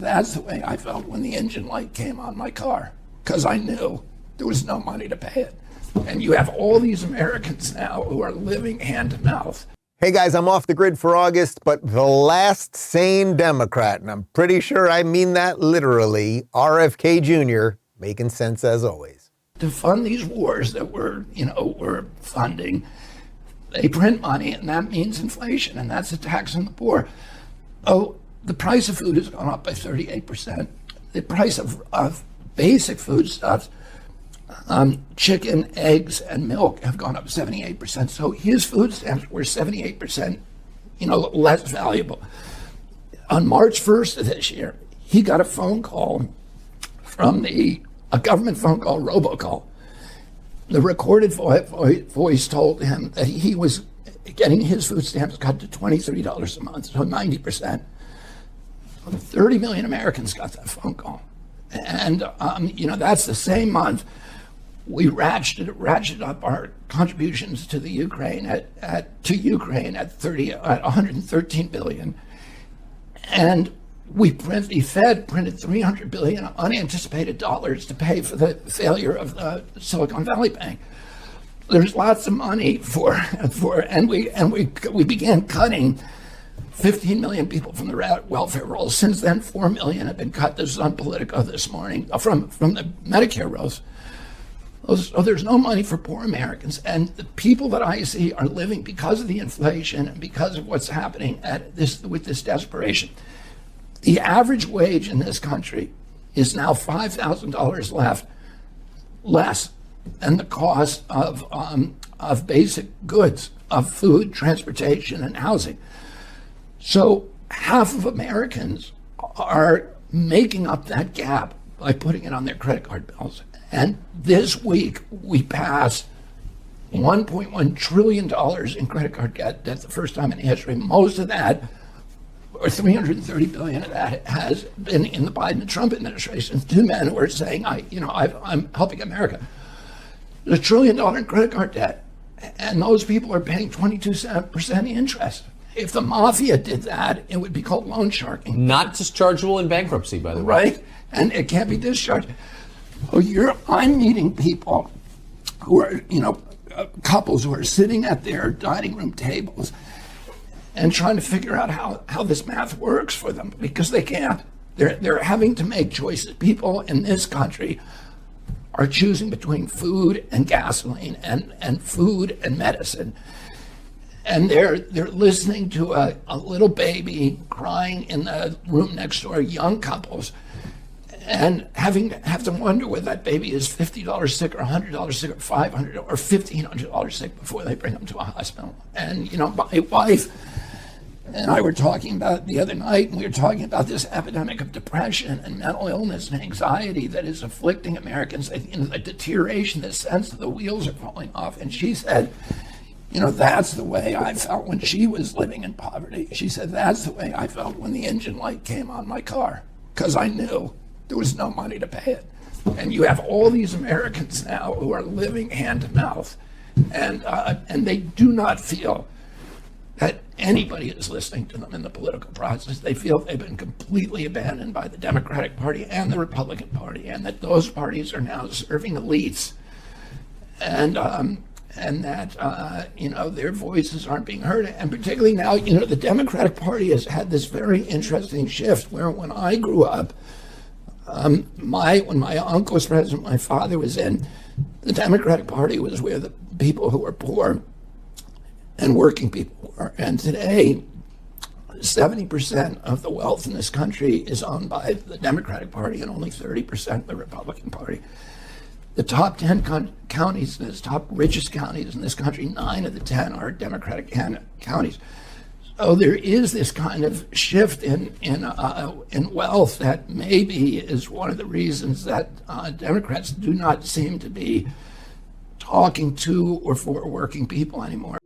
That's the way I felt when the engine light came on my car, because I knew there was no money to pay it. And you have all these Americans now who are living hand to mouth. Hey guys, I'm off the grid for August, but the last sane Democrat, and I'm pretty sure I mean that literally, RFK Jr., making sense as always. To fund these wars that we're funding, they print money, and that means inflation, and that's a tax on the poor. Oh, the price of food has gone up by 38%. The price of basic foodstuffs, chicken, eggs, and milk have gone up 78%. So his food stamps were 78%, less valuable. On March 1st of this year, he got a phone call from a government phone call, robocall. The recorded voice told him that he was getting his food stamps cut to $23 a month, so 90%. 30 million Americans got that phone call. And, that's the same month we ratcheted up our contributions to the Ukraine at 113 billion. And the Fed printed 300 billion unanticipated dollars to pay for the failure of the Silicon Valley Bank. There's lots of money and we began cutting 15 million people from the welfare rolls. Since then, 4 million have been cut. This is on Politico this morning from the Medicare rolls. So there's no money for poor Americans, and the people that I see are living because of the inflation and because of what's happening with this desperation. The average wage in this country is now $5,000 less than the cost of basic goods, of food, transportation, and housing. So half of Americans are making up that gap by putting it on their credit card bills. And this week, we passed $1.1 trillion in credit card debt. That's the first time in history. Most of that, or $330 billion of that, has been in the Biden and Trump administration. Two men who are saying, I'm helping America. There's $1 trillion in credit card debt, and those people are paying 22% interest. If the mafia did that, it would be called loan sharking. Not dischargeable in bankruptcy, by the way. Right, and it can't be discharged. I'm meeting people who are, couples who are sitting at their dining room tables and trying to figure out how this math works for them, because they can't. They're having to make choices. People in this country are choosing between food and gasoline and food and medicine. And they're listening to a little baby crying in the room next door, young couples, and have to wonder whether that baby is $50 sick or $100 sick or $500 or $1,500 sick before they bring them to a hospital. And, my wife and I were talking about it the other night, and we were talking about this epidemic of depression and mental illness and anxiety that is afflicting Americans, the deterioration, the sense that the wheels are falling off. And she said, that's the way I felt when she was living in poverty. She said, that's the way I felt when the engine light came on my car, because I knew there was no money to pay it. And you have all these Americans now who are living hand to mouth, and they do not feel that anybody is listening to them in the political process. They feel they've been completely abandoned by the Democratic Party and the Republican Party, and that those parties are now serving elites, and that their voices aren't being heard. And particularly now, the Democratic Party has had this very interesting shift where when I grew up, when my uncle was president, my father was in, the Democratic Party was where the people who were poor and working people were. And today, 70% of the wealth in this country is owned by the Democratic Party and only 30% the Republican Party. The top 10 counties, the top richest counties in this country, 9 of the 10 are Democratic counties. So there is this kind of shift in wealth that maybe is one of the reasons that Democrats do not seem to be talking to or for working people anymore.